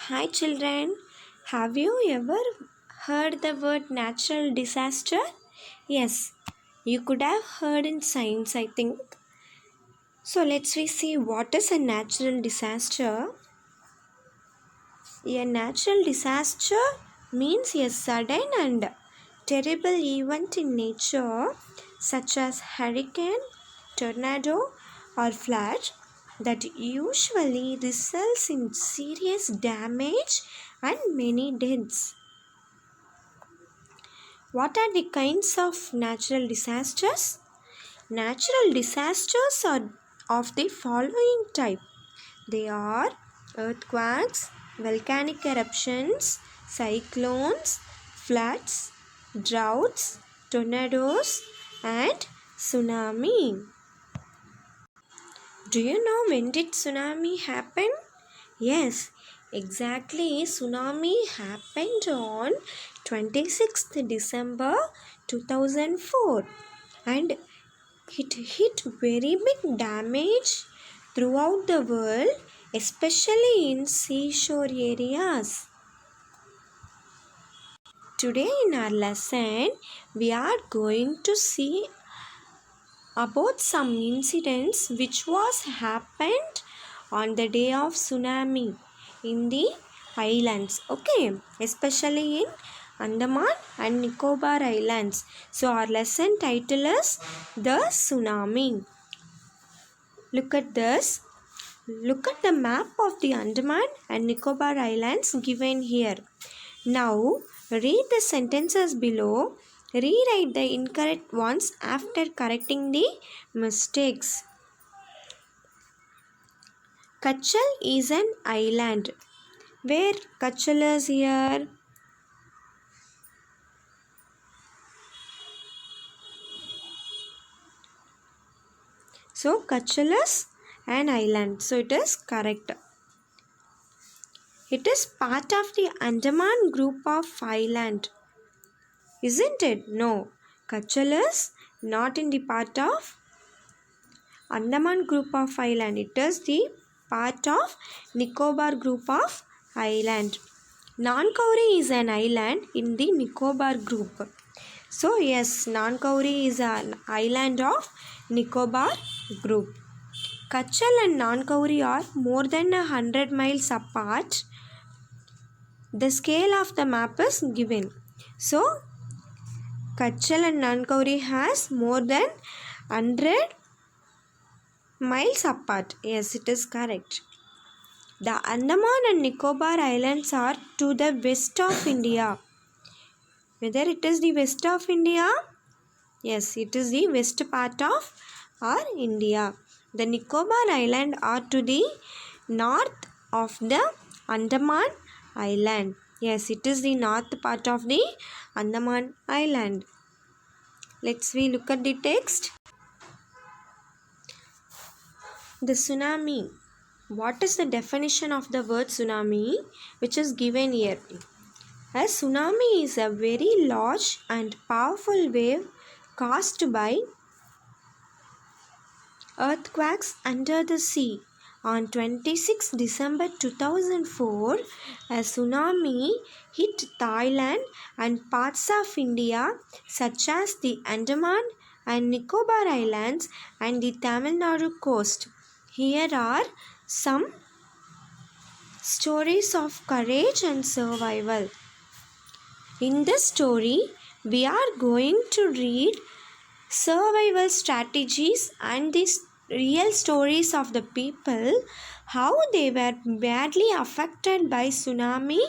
Hi children, have you ever heard the word natural disaster? Yes, you could have heard in science, I think. So let's we see what is a natural disaster. A natural disaster means a sudden and terrible event in nature such as hurricane, tornado or flood that usually results in serious damage and many deaths. What are the kinds of natural disasters? Natural disasters are of the following type. They are earthquakes, volcanic eruptions, cyclones, floods, droughts, tornadoes, and tsunami. Do you know when did tsunami happen? Yes, exactly. Tsunami happened on 26th December 2004 and it hit very big damage throughout the world, especially in seashore areas. Today in our lesson, we are going to see about some incidents which was happened on the day of tsunami in the islands, okay, especially in Andaman and Nicobar Islands. So our lesson title is the tsunami. Look at this. Look at the map of the Andaman and Nicobar Islands given here. Now read the sentences below. Rewrite the incorrect ones after correcting the mistakes. Kachal is an island. Where Kachal is here? So Kachal is an island. So it is correct. It is part of the Andaman group of island. Isn't it? No. Kachal is not in the part of Andaman group of island. It is the part of Nicobar group of island. Nankauri is an island in the Nicobar group. So yes, Nankauri is an island of Nicobar group. Kachal and Nankauri are more than 100 miles apart. The scale of the map is given. So Kachal and Nankauri has more than 100 miles apart. Yes, it is correct. The Andaman and Nicobar Islands are to the west of India. Whether it is the west of India? Yes, it is the west part of our India. The Nicobar Islands are to the north of the Andaman Island. Yes, it is the north part of the Andaman Island. Let's look at the text. The tsunami. What is the definition of the word tsunami which is given here? A tsunami is a very large and powerful wave caused by earthquakes under the sea. On 26 December 2004, a tsunami hit Thailand and parts of India such as the Andaman and Nicobar Islands and the Tamil Nadu coast. Here are some stories of courage and survival. In this story, we are going to read survival strategies and the real stories of the people, how they were badly affected by tsunami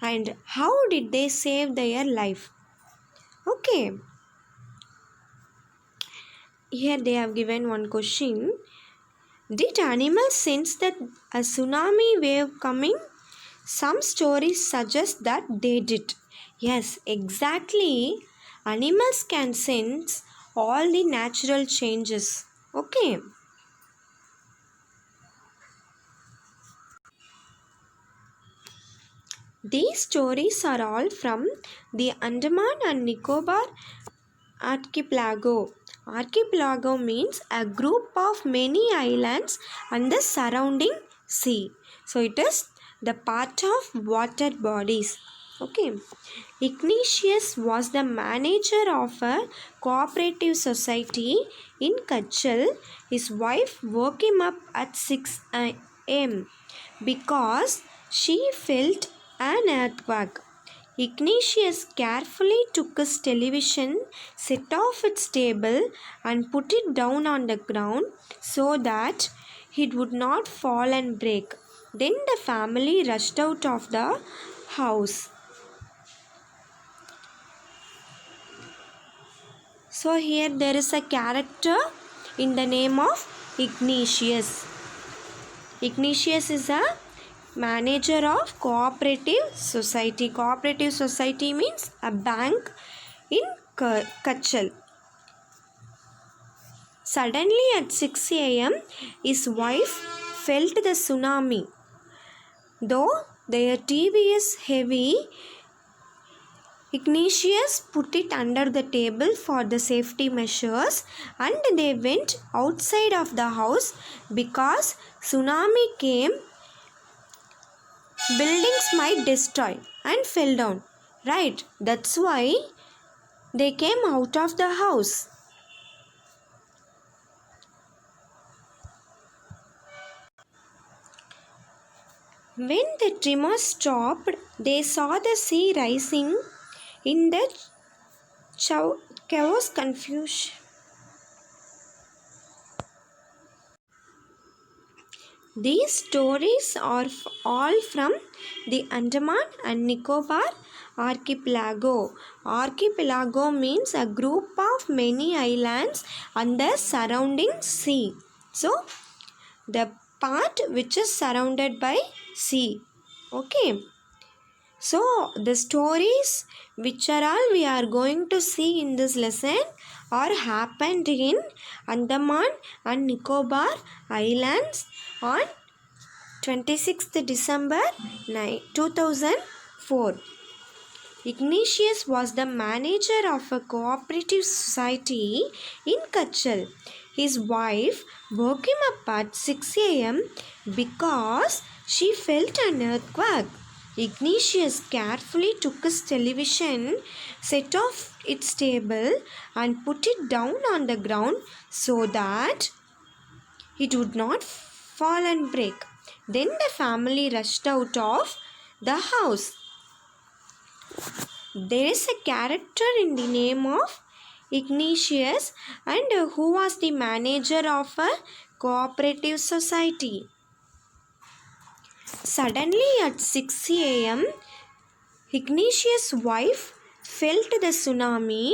and how did they save their life. Okay, here they have given one question. Did animals sense that a tsunami wave coming? Some stories suggest that they did. Yes, exactly. Animals can sense all the natural changes. Okay. These stories are all from the Andaman and Nicobar archipelago. Archipelago means a group of many islands and the surrounding sea. So it is the part of water bodies. Okay. Ignatius was the manager of a cooperative society in Kachal. His wife woke him up at 6 a.m. because she felt an earthquake. Ignatius carefully took his television, set off its table, and put it down on the ground so that it would not fall and break. Then the family rushed out of the house. So here there is a character in the name of Ignatius. Ignatius is a manager of cooperative society. Cooperative society means a bank in Kachal. Suddenly at 6 a.m. his wife felt the tsunami. Though their TV is heavy, Ignatius put it under the table for the safety measures and they went outside of the house because tsunami came. Buildings might destroy and fell down. Right, that's why they came out of the house. When the tremor stopped, they saw the sea rising in the chaos confusion. These stories are all from the Andaman and Nicobar archipelago. Archipelago means a group of many islands and the surrounding sea. So, the part which is surrounded by sea. Okay. So, the stories which are all we are going to see in this lesson are happened in Andaman and Nicobar Islands on 26th December 2004. Ignatius was the manager of a cooperative society in Kachal. His wife woke him up at 6 a.m. because she felt an earthquake. Ignatius carefully took his television, set off its table, and put it down on the ground so that it would not fall and break. Then the family rushed out of the house. There is a character in the name of Ignatius and who was the manager of a cooperative society. Suddenly at 6 a.m., Ignatius' wife felt the tsunami.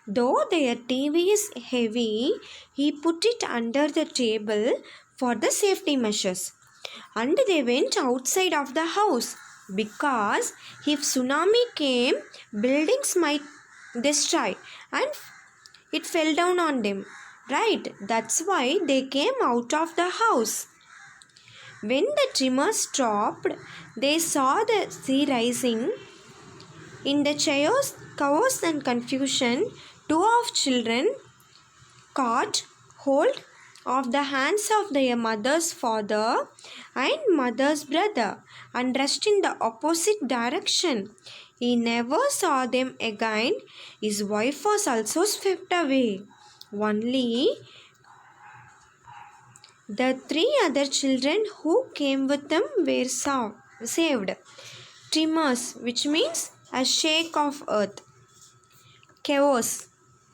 Though their TV is heavy, he put it under the table for the safety measures. And they went outside of the house because if tsunami came, buildings might destroy and it fell down on them. Right? That's why they came out of the house. When the tremor stopped, they saw the sea rising. In the chaos and confusion, two of children caught hold of the hands of their mother's father and mother's brother and rushed in the opposite direction. He never saw them again. His wife was also swept away. Only the three other children who came with them were saved. Tremors, which means a shake of earth. Chaos.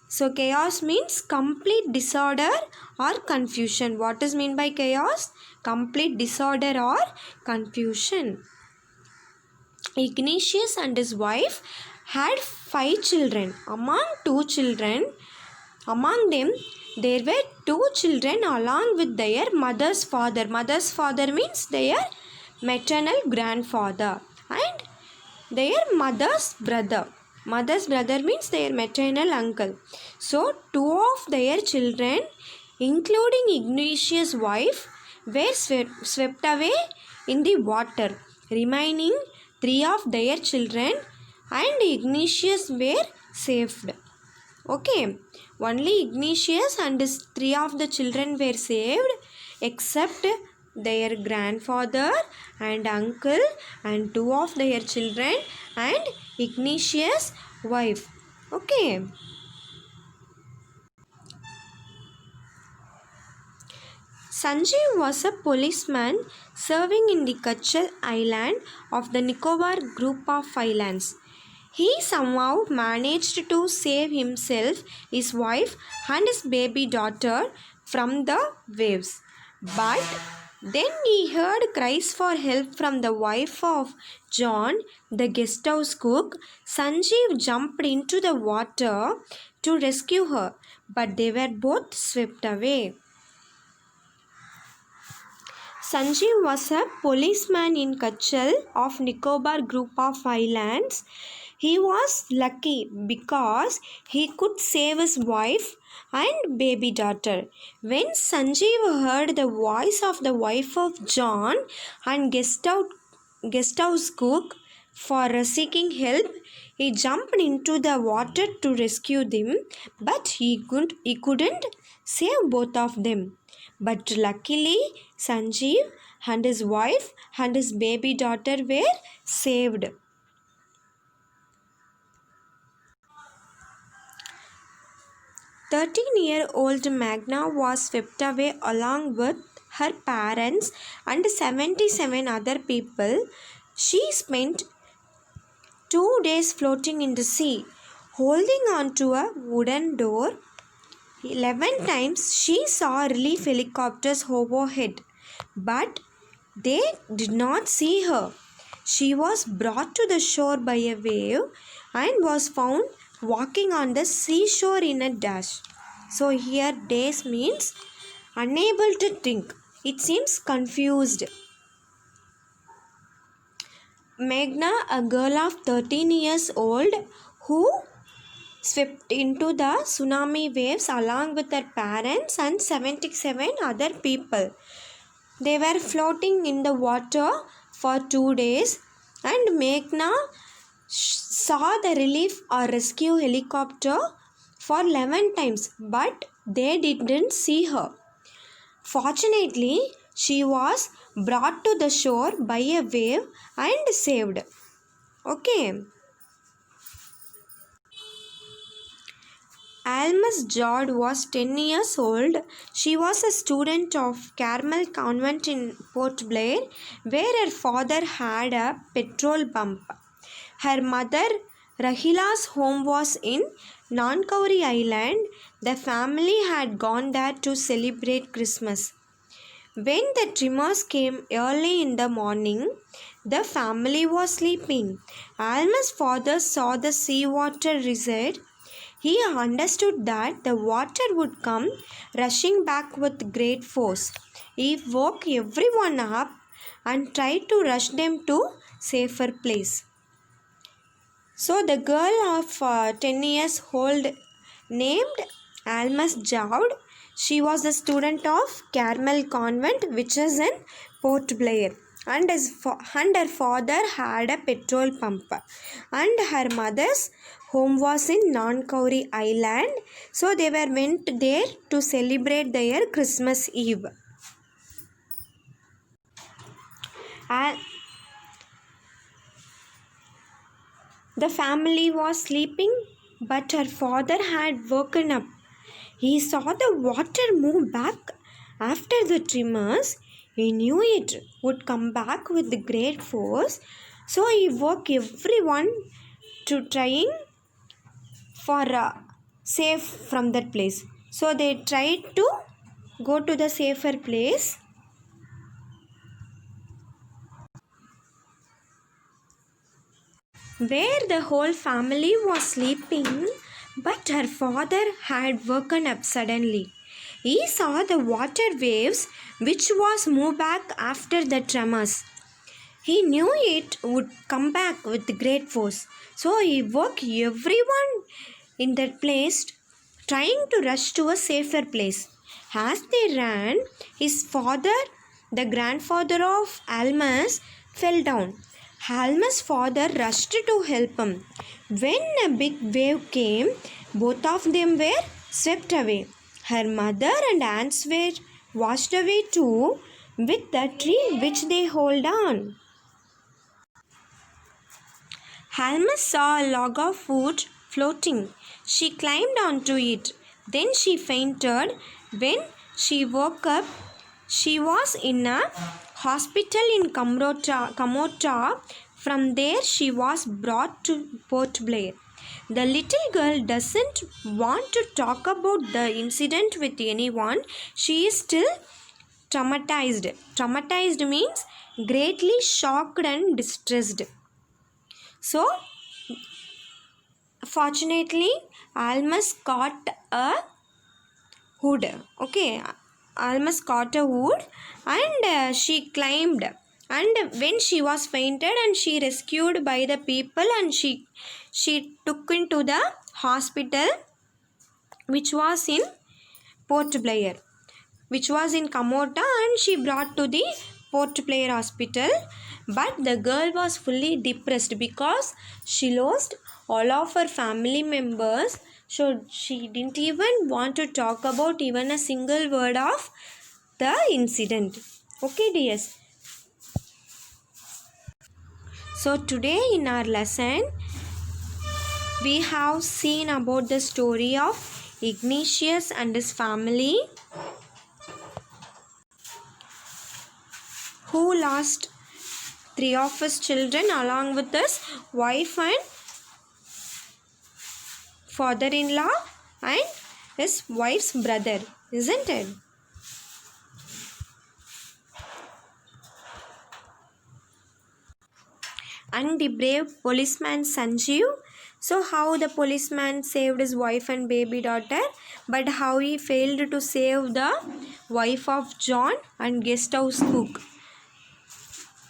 So chaos means complete disorder or confusion. What is meant by chaos? Complete disorder or confusion. Ignatius and his wife had 5 children. Among them there were 2 children along with their mother's father. Mother's father means their maternal grandfather and their mother's brother. Mother's brother means their maternal uncle. So 2 of their children, including Ignatius' wife, were swept away in the water. Remaining 3 of their children and Ignatius were saved. Okay, only Ignatius and his 3 of the children were saved except their grandfather and uncle and two of their children and Ignatius' wife. Okay. Sanjeev was a policeman serving in the Kachal island of the Nicobar group of islands. He somehow managed to save himself, his wife, and his baby daughter from the waves. But then he heard cries for help from the wife of John, the guest house cook. Sanjeev jumped into the water to rescue her, but they were both swept away. Sanjeev was a policeman in Kachal of Nicobar group of islands. He was lucky because he could save his wife and baby daughter. When Sanjeev heard the voice of the wife of John and guest house cook for seeking help, he jumped into the water to rescue them, but he couldn't save both of them. But luckily, Sanjeev and his wife and his baby daughter were saved. 13-year-old Magna was swept away along with her parents and 77 other people. She spent 2 days floating in the sea, holding on to a wooden door. 11 times she saw relief helicopters overhead, but they did not see her. She was brought to the shore by a wave and was found walking on the seashore in a dash. So here days means unable to think. It seems confused. Meghna, a girl of 13 years old who swept into the tsunami waves along with her parents and 77 other people. They were floating in the water for 2 days, and Meghna saw the relief or rescue helicopter for 11 times, but they didn't see her. Fortunately, she was brought to the shore by a wave and saved. Okay. Alma's Jord was 10 years old. She was a student of Carmel Convent in Port Blair, where her father had a petrol pump. Her mother, Rahila's home was in Nankauri Island. The family had gone there to celebrate Christmas. When the tremors came early in the morning, the family was sleeping. Alma's father saw the seawater recede. He understood that the water would come rushing back with great force. He woke everyone up and tried to rush them to safer place. So the girl of 10 years old named Almas Jowd, she was a student of Carmel Convent, which is in Port Blair, and her father had a petrol pump, and her mother's home was in Nankauri Island. So they went there to celebrate their Christmas Eve. The family was sleeping, but her father had woken up. He saw the water move back after the tremors. He knew it would come back with great force, so he woke everyone to trying for safe from that place. So they tried to go to the safer place. Where the whole family was sleeping, but her father had woken up suddenly. He saw the water waves which was moved back after the tremors. He knew it would come back with great force. So he woke everyone in that place, trying to rush to a safer place. As they ran, his father, the grandfather of Almas, fell down. Alma's father rushed to help him. When a big wave came, both of them were swept away. Her mother and aunts were washed away too. with the tree which they hold on. Alma saw a log of wood floating. She climbed onto it. Then she fainted. When she woke up, she was in a hospital in Kamota. From there, she was brought to Port Blair. The little girl doesn't want to talk about the incident with anyone. She is still traumatized. Traumatized means greatly shocked and distressed. So, fortunately, Almas caught a wood. Okay, Almas caught a wood and she climbed. And when she was fainted and she rescued by the people and she took into the hospital which was in Port Blair, which was in Kamota, and she brought to the Port Blair hospital. But the girl was fully depressed because she lost all of her family members, so she didn't even want to talk about even a single word of the incident. Okay, dears. So today in our lesson we have seen about the story of Ignatius and his family who lost 3 of his children along with his wife and father-in-law and his wife's brother, isn't it? And the brave policeman Sanjeev. So how the policeman saved his wife and baby daughter, but how he failed to save the wife of John and guest house cook.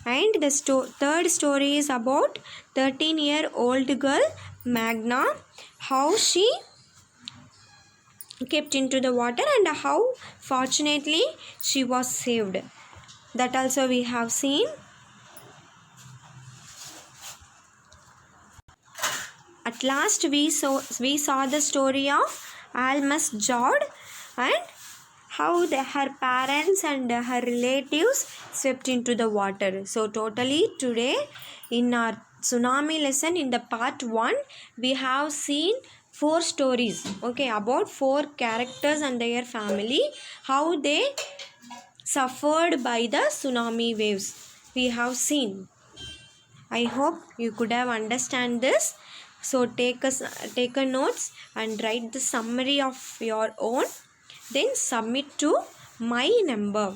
And the third story is about 13-year-old girl Magna, how she kept into the water and how fortunately she was saved. That also we have seen. At last we saw the story of Almas Jod and how her parents and her relatives swept into the water. So totally today in our tsunami lesson in the part 1 we have seen 4 stories, okay, about 4 characters and their family, how they suffered by the tsunami waves. We have seen. I hope you could have understand this. So take a notes and write the summary of your own, then submit to my number.